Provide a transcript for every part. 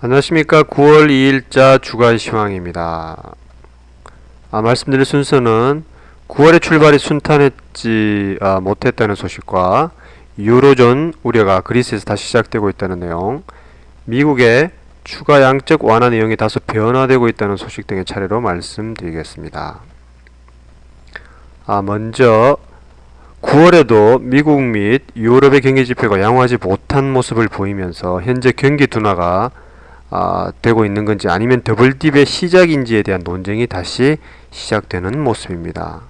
안녕하십니까. 9월 2일자 주간시황입니다. 말씀드릴 순서는 9월의 출발이 순탄했지 못했다는 소식과 유로존 우려가 그리스에서 다시 시작되고 있다는 내용, 미국의 추가 양적 완화 내용이 다소 변화되고 있다는 소식 등의 차례로 말씀드리겠습니다. 먼저 9월에도 미국 및 유럽의 경기지표가 양호하지 못한 모습을 보이면서 현재 경기 둔화가 되고 있는 건지 아니면 더블딥의 시작인지에 대한 논쟁이 다시 시작되는 모습입니다.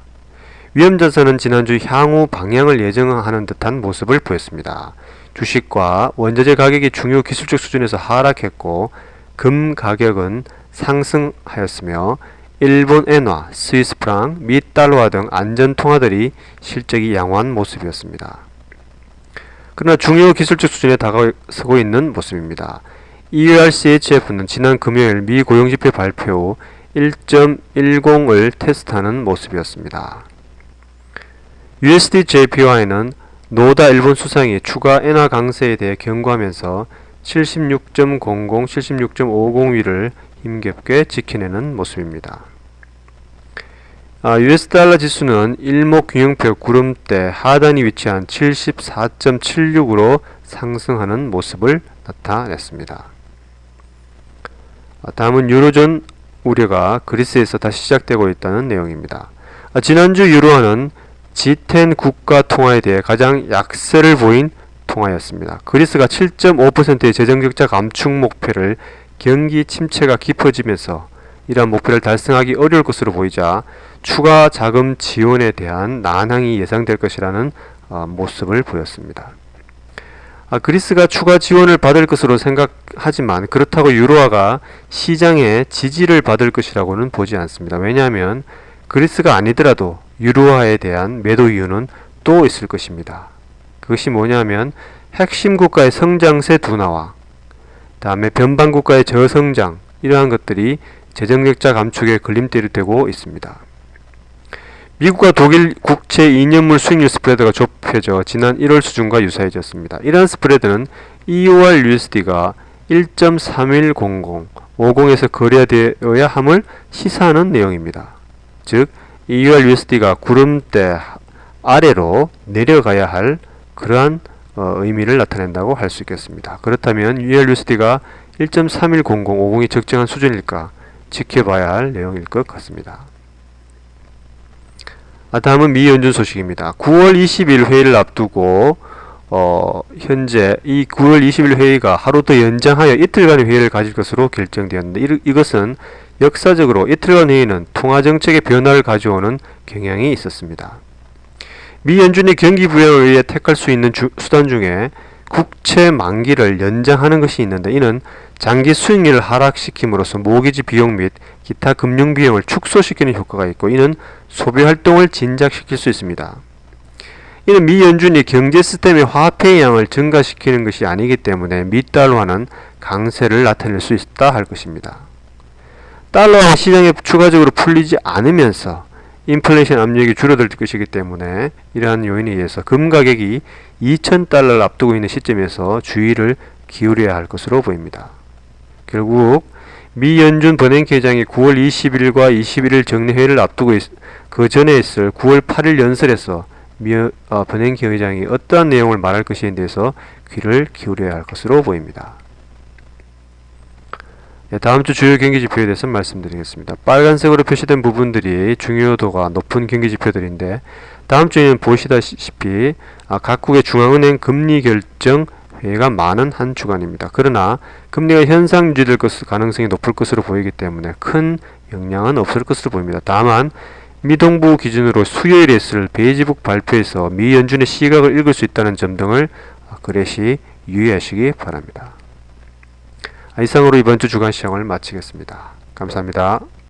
위험자산은 지난주 향후 방향을 예정하는 듯한 모습을 보였습니다. 주식과 원자재 가격이 중요 기술적 수준에서 하락했고 금 가격은 상승하였으며 일본 엔화, 스위스 프랑, 미 달러화 등 안전 통화들이 실적이 양호한 모습이었습니다. 그러나 중요 기술적 수준에 다가서고 있는 모습입니다. ERCHF는 지난 금요일 미 고용지표 발표 후 1.10을 테스트하는 모습이었습니다. USD-JPY는 노다 일본 수상이 추가 엔화 강세에 대해 경고하면서 76.00, 76.50 위를 힘겹게 지켜내는 모습입니다. US달러 지수는 일목균형표 구름대 하단이 위치한 74.76으로 상승하는 모습을 나타냈습니다. 다음은 유로존 우려가 그리스에서 다시 시작되고 있다는 내용입니다. 지난주 유로화는 G10 국가 통화에 대해 가장 약세를 보인 통화였습니다. 그리스가 7.5%의 재정적자 감축 목표를 경기 침체가 깊어지면서 이러한 목표를 달성하기 어려울 것으로 보이자 추가 자금 지원에 대한 난항이 예상될 것이라는 모습을 보였습니다. 그리스가 추가 지원을 받을 것으로 생각하지만 그렇다고 유로화가 시장의 지지를 받을 것이라고는 보지 않습니다. 왜냐하면 그리스가 아니더라도 유로화에 대한 매도 이유는 또 있을 것입니다. 그것이 뭐냐면 핵심 국가의 성장세 둔화와 다음에 변방 국가의 저성장, 이러한 것들이 재정적자 감축에 걸림돌이 되고 있습니다. 미국과 독일 국채 2년물 수익률 스프레드가 좁혀져 지난 1월 수준과 유사해졌습니다. 이러한 스프레드는 EOR USD가 1.3100, 50에서 거래되어야 함을 시사하는 내용입니다. 즉 EOR USD가 구름대 아래로 내려가야 할 그러한 의미를 나타낸다고 할 수 있겠습니다. 그렇다면 EOR USD가 1.3100, 50이 적정한 수준일까 지켜봐야 할 내용일 것 같습니다. 다음은 미 연준 소식입니다. 9월 20일 회의를 앞두고 현재 이 9월 20일 회의가 하루 더 연장하여 이틀간의 회의를 가질 것으로 결정되었는데 이것은 역사적으로 이틀간 회의는 통화정책의 변화를 가져오는 경향이 있었습니다. 미 연준이 경기 부양을 위해 택할 수 있는 수단 중에 국채 만기를 연장하는 것이 있는데 이는 장기 수익률을 하락시킴으로써 모기지 비용 및 기타 금융 비용을 축소시키는 효과가 있고 이는 소비 활동을 진작시킬 수 있습니다. 이는 미 연준이 경제 시스템의 화폐의 양을 증가시키는 것이 아니기 때문에 미 달러화는 강세를 나타낼 수 있다 할 것입니다. 달러화 시장에 추가적으로 풀리지 않으면서 인플레이션 압력이 줄어들 것이기 때문에 이러한 요인에 의해서 금 가격이 2,000달러를 앞두고 있는 시점에서 주의를 기울여야 할 것으로 보입니다. 결국 미 연준 버냉키 회장이 9월 20일과 21일 정례회의를 앞두고 그 전에 있을 9월 8일 연설에서 버냉키 회장이 어떠한 내용을 말할 것인에 대해서 귀를 기울여야 할 것으로 보입니다. 다음주 주요 경기지표에 대해서 말씀드리겠습니다. 빨간색으로 표시된 부분들이 중요도가 높은 경기지표들인데 다음주에는 보시다시피 각국의 중앙은행 금리 결정 회의가 많은 한 주간입니다. 그러나 금리가 현상 유지될 가능성이 높을 것으로 보이기 때문에 큰 영향은 없을 것으로 보입니다. 다만 미동부 기준으로 수요일에 있을 베이지북 발표에서 미 연준의 시각을 읽을 수 있다는 점 등을 그레시 유의하시기 바랍니다. 이상으로 이번 주 주간 시황을 마치겠습니다. 감사합니다.